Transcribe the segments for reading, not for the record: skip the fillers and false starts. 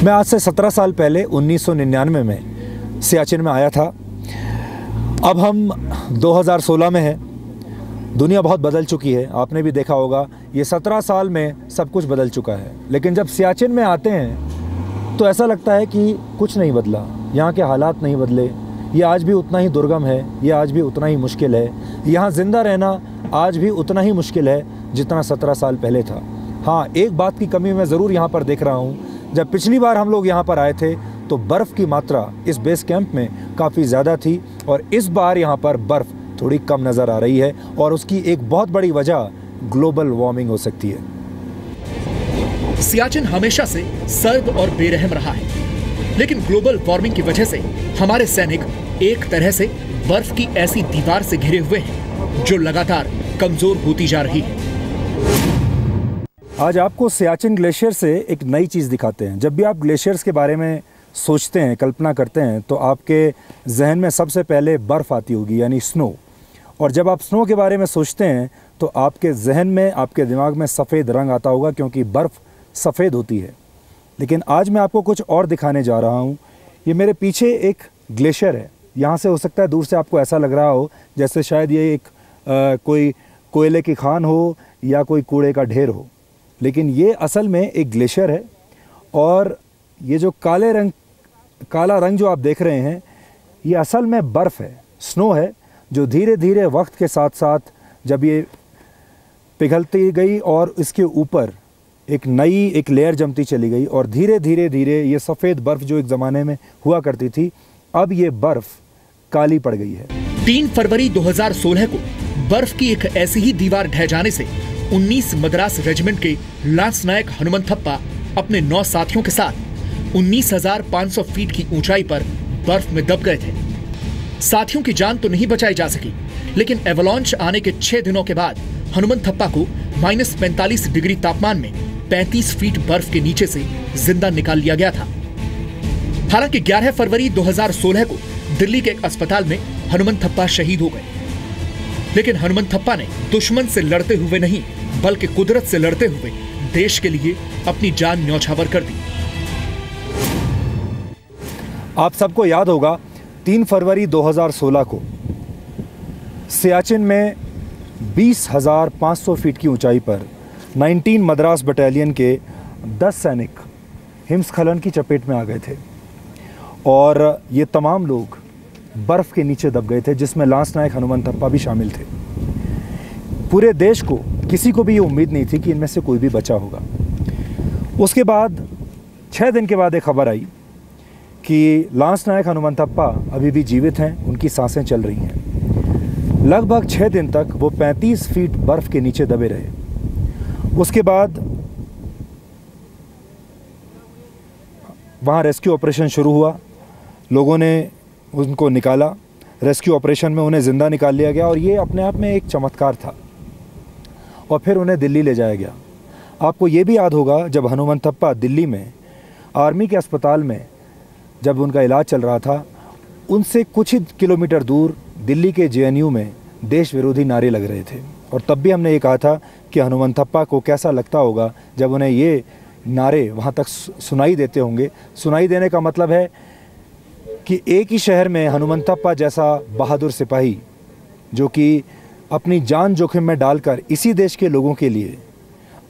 मैं आज से 17 साल पहले 1999 में सियाचिन में आया था। अब हम 2016 में हैं। दुनिया बहुत बदल चुकी है, आपने भी देखा होगा। ये 17 साल में सब कुछ बदल चुका है, लेकिन जब सियाचिन में आते हैं तो ऐसा लगता है कि कुछ नहीं बदला। यहाँ के हालात नहीं बदले, ये आज भी उतना ही दुर्गम है, ये आज भी उतना ही मुश्किल है। यहाँ ज़िंदा रहना आज भी उतना ही मुश्किल है जितना 17 साल पहले था। हाँ, एक बात की कमी मैं ज़रूर यहाँ पर देख रहा हूँ। जब पिछली बार हम लोग यहाँ पर आए थे तो बर्फ़ की मात्रा इस बेस कैंप में काफ़ी ज़्यादा थी, और इस बार यहाँ पर बर्फ़ थोड़ी कम नज़र आ रही है, और उसकी एक बहुत बड़ी वजह ग्लोबल वार्मिंग हो सकती है। सियाचिन हमेशा से सर्द और बेरहम रहा है, लेकिन ग्लोबल वार्मिंग की वजह से हमारे सैनिक एक तरह से बर्फ की ऐसी दीवार से घिरे हुए हैं जो लगातार कमजोर होती जा रही है। आज आपको सियाचिन ग्लेशियर से एक नई चीज़ दिखाते हैं। जब भी आप ग्लेशियर्स के बारे में सोचते हैं, कल्पना करते हैं, तो आपके जहन में सबसे पहले बर्फ़ आती होगी, यानी स्नो। और जब आप स्नो के बारे में सोचते हैं तो आपके जहन में, आपके दिमाग में सफ़ेद रंग आता होगा, क्योंकि बर्फ़ सफ़ेद होती है। लेकिन आज मैं आपको कुछ और दिखाने जा रहा हूँ। ये मेरे पीछे एक ग्लेशियर है। यहाँ से हो सकता है दूर से आपको ऐसा लग रहा हो जैसे शायद ये एक कोई कोयले की खान हो या कोई कूड़े का ढेर हो, लेकिन ये असल में एक ग्लेशियर है। और ये जो काला रंग जो आप देख रहे हैं, ये असल में बर्फ़ है, स्नो है, जो धीरे धीरे वक्त के साथ साथ जब ये पिघलती गई और इसके ऊपर एक नई एक लेयर जमती चली गई, और धीरे धीरे ये सफ़ेद बर्फ़ जो एक ज़माने में हुआ करती थी, अब ये बर्फ़ काली पड़ गई है। 3 फरवरी 2016 को बर्फ की एक ऐसी ही दीवार ढह जाने से 19 मद्रास रेजिमेंट के लांस नायक हनुमंथप्पा अपने 9 साथियों के साथ 19,500 फीट की ऊंचाई पर बर्फ में दब गए थे। साथियों की जान तो नहीं बचाई जा सकी, लेकिन एवलांच आने के 6 दिनों के बाद हनुमंथप्पा को -45 डिग्री तापमान में 35 फीट बर्फ के नीचे से जिंदा निकाल लिया गया था। हालांकि 11 फरवरी 2016 को दिल्ली के एक अस्पताल में हनुमंथप्पा शहीद हो गए, लेकिन हनुमंथप्पा ने दुश्मन से लड़ते हुए नहीं, बल्कि कुदरत से लड़ते हुए देश के लिए अपनी जान न्यौछावर कर दी। आप सबको याद होगा 3 फरवरी 2016 को सियाचिन में 20,500 फीट की ऊंचाई पर 19 मद्रास बटालियन के 10 सैनिक हिमस्खलन की चपेट में आ गए थे, और ये तमाम लोग बर्फ़ के नीचे दब गए थे, जिसमें लांस नायक हनुमंथप्पा भी शामिल थे। पूरे देश को, किसी को भी ये उम्मीद नहीं थी कि इनमें से कोई भी बचा होगा। उसके बाद 6 दिन के बाद एक खबर आई कि लांस नायक हनुमंथप्पा अभी भी जीवित हैं, उनकी सांसें चल रही हैं। लगभग 6 दिन तक वो 35 फीट बर्फ़ के नीचे दबे रहे। उसके बाद वहाँ रेस्क्यू ऑपरेशन शुरू हुआ। लोगों ने उनको निकाला। रेस्क्यू ऑपरेशन में उन्हें ज़िंदा निकाल लिया गया, और ये अपने आप में एक चमत्कार था। और फिर उन्हें दिल्ली ले जाया गया। आपको ये भी याद होगा, जब हनुमंथप्पा दिल्ली में आर्मी के अस्पताल में जब उनका इलाज चल रहा था, उनसे कुछ ही किलोमीटर दूर दिल्ली के JNU में देश विरोधी नारे लग रहे थे। और तब भी हमने ये कहा था कि हनुमंथप्पा को कैसा लगता होगा जब उन्हें ये नारे वहाँ तक सुनाई देते होंगे। सुनाई देने का मतलब है कि एक ही शहर में हनुमंथप्पा जैसा बहादुर सिपाही, जो कि अपनी जान जोखिम में डालकर इसी देश के लोगों के लिए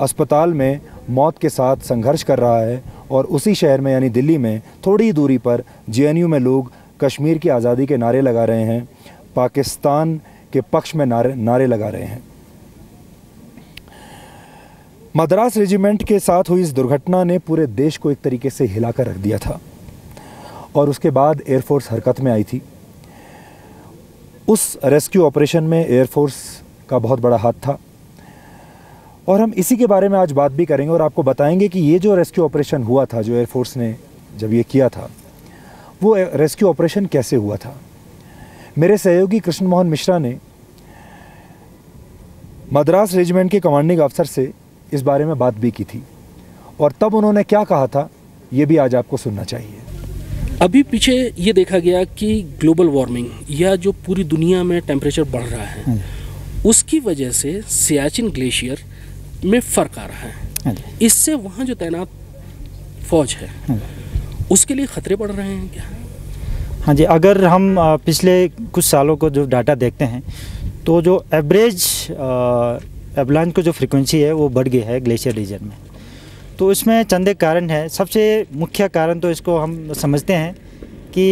अस्पताल में मौत के साथ संघर्ष कर रहा है, और उसी शहर में यानी दिल्ली में थोड़ी दूरी पर JNU में लोग कश्मीर की आज़ादी के नारे लगा रहे हैं, पाकिस्तान के पक्ष में नारे लगा रहे हैं। मद्रास रेजिमेंट के साथ हुई इस दुर्घटना ने पूरे देश को एक तरीके से हिलाकर रख दिया था, और उसके बाद एयरफोर्स हरकत में आई थी। उस रेस्क्यू ऑपरेशन में एयरफोर्स का बहुत बड़ा हाथ था, और हम इसी के बारे में आज बात भी करेंगे और आपको बताएंगे कि ये जो रेस्क्यू ऑपरेशन हुआ था, जो एयरफोर्स ने जब ये किया था, वो रेस्क्यू ऑपरेशन कैसे हुआ था। मेरे सहयोगी कृष्ण मोहन मिश्रा ने मद्रास रेजिमेंट के कमांडिंग अफसर से इस बारे में बात भी की थी, और तब उन्होंने क्या कहा था ये भी आज आपको सुनना चाहिए। अभी पीछे ये देखा गया कि ग्लोबल वार्मिंग या जो पूरी दुनिया में टेम्परेचर बढ़ रहा है, उसकी वजह से सियाचिन ग्लेशियर में फ़र्क आ रहा है। इससे वहाँ जो तैनात फौज है उसके लिए खतरे बढ़ रहे हैं क्या? हाँ जी, अगर हम पिछले कुछ सालों को जो डाटा देखते हैं तो जो एवरेज एवलांच को जो फ्रीक्वेंसी है वो बढ़ गई है ग्लेशियर रीजन में। तो इसमें चंद एक कारण है। सबसे मुख्य कारण तो इसको हम समझते हैं कि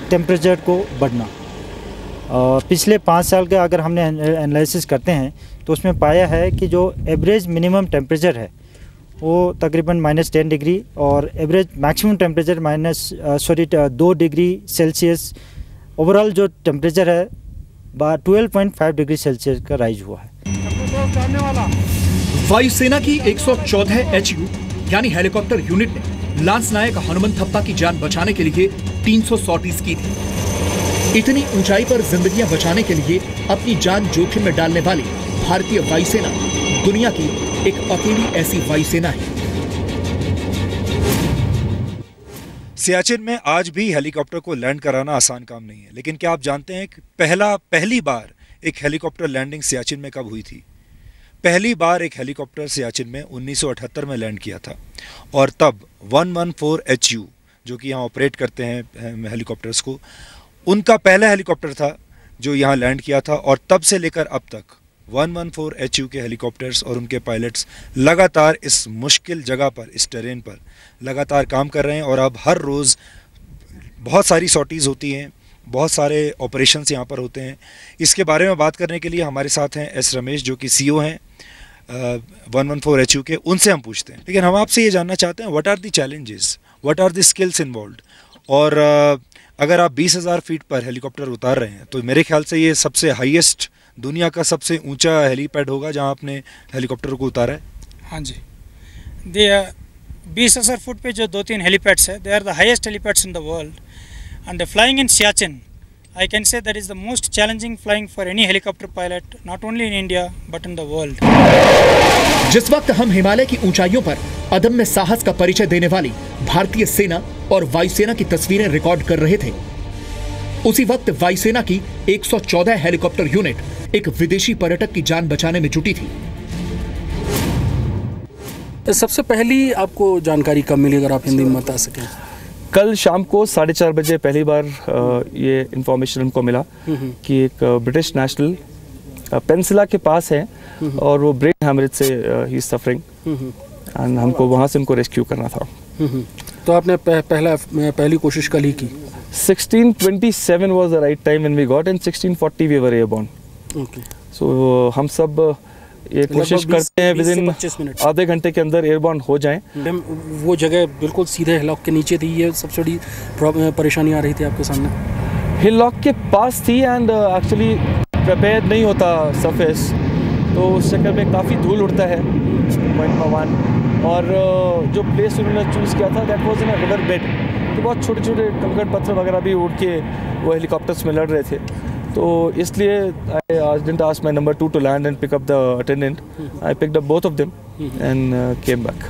टेम्परेचर को बढ़ना। पिछले 5 साल का अगर हमने एनालिसिस करते हैं तो उसमें पाया है कि जो एवरेज मिनिमम टेम्परेचर है वो तकरीबन -10 डिग्री और average maximum temperature 2 degree Celsius overall जो टेम्परेचर है 12.5 डिग्री सेल्सियस का राइज हुआ है। वायुसेना की 114 HU यानी हेलीकॉप्टर यूनिट ने लांस नायक हनुमंथप्पा की जान बचाने के लिए 300 सॉर्टीज की थी। इतनी ऊंचाई पर जिंदगियां बचाने के लिए अपनी जान जोखिम में डालने वाली भारतीय वायुसेना दुनिया की एक अकेली ऐसी वायुसेना है। सियाचिन में आज भी हेलीकॉप्टर को लैंड कराना आसान काम नहीं है, लेकिन क्या आप जानते हैं कि पहली बार एक हेलीकॉप्टर लैंडिंग सियाचिन में कब हुई थी? पहली बार एक हेलीकॉप्टर सियाचिन में 1978 में लैंड किया था और तब 114 HU जो कि यहाँ ऑपरेट करते हैं हेलीकॉप्टर्स को, उनका पहला हेलीकॉप्टर था जो यहाँ लैंड किया था। और तब से लेकर अब तक 114 HU के हेलीकॉप्टर्स और उनके पायलट्स लगातार इस मुश्किल जगह पर, इस टेरेन पर लगातार काम कर रहे हैं। और अब हर रोज़ बहुत सारी सॉर्टीज़ होती हैं, बहुत सारे ऑपरेशंस यहाँ पर होते हैं। इसके बारे में बात करने के लिए हमारे साथ हैं एस रमेश जो कि CEO हैं 114 HU के। उनसे हम पूछते हैं, लेकिन हम आपसे ये जानना चाहते हैं what are the challenges, what are the skills involved. और अगर आप 20,000 फीट पर हेलीकॉप्टर उतार रहे हैं तो मेरे ख्याल से ये सबसे हाईएस्ट, दुनिया का सबसे ऊंचा हेलीपैड होगा जहां आपने हेलीकॉप्टर को उतारा है। हाँ जी, 20,000 फुट पे जो 2-3 हेलीपैड्स है, they are the highest helipads in the world and flying in Siachen I can say that is the most challenging flying for any helicopter pilot not only in India but in the world. जिस वक्त हम हिमालय की ऊंचाइयों पर अदम्य साहस का परिचय देने वाली भारतीय सेना और वायुसेना की तस्वीरें रिकॉर्ड कर रहे थे, उसी वक्त वायुसेना की 114 हेलीकॉप्टर यूनिट एक विदेशी पर्यटक की जान बचाने में जुटी थी। सबसे पहली आपको जानकारी कब मिली, अगर आप हिंदी में बता सकें? कल शाम को 4:30 बजे पहली बार ये इन्फॉर्मेशन हमको मिला कि एक ब्रिटिश नेशनल पेंसिला के पास है और वो ब्रेन हैमरेज से ही सफरिंग एंड हमको वहाँ से उनको रेस्क्यू करना था। तो आपने पहली कोशिश कल ही की? 16:27 was the right time when we got and 16:40 we were airborne. Okay. So हम सब ये कोशिश करते हैं विदिन आधे घंटे के अंदर एयरबॉर्न हो जाएं। वो जगह बिल्कुल सीधे हिलॉक के नीचे थी, ये सबसे बड़ी परेशानी आ रही थी आपके सामने? हिलॉक के पास थी एंड एक्चुअली प्रिपेयर नहीं होता सरफेस, तो उस चक्कर में काफ़ी धूल उड़ता है पॉइंट नंबर 1। और जो प्लेस उन्होंने चूज़ किया था that was in a river bed, तो बहुत छोटे छोटे कंकड़ पत्थर वगैरह भी उड़ के वो हेलीकॉप्टर्स में लड़ रहे थे। तो इसलिए I didn't ask my number 2 to land and pick up the attendant. I picked up both of them and came back.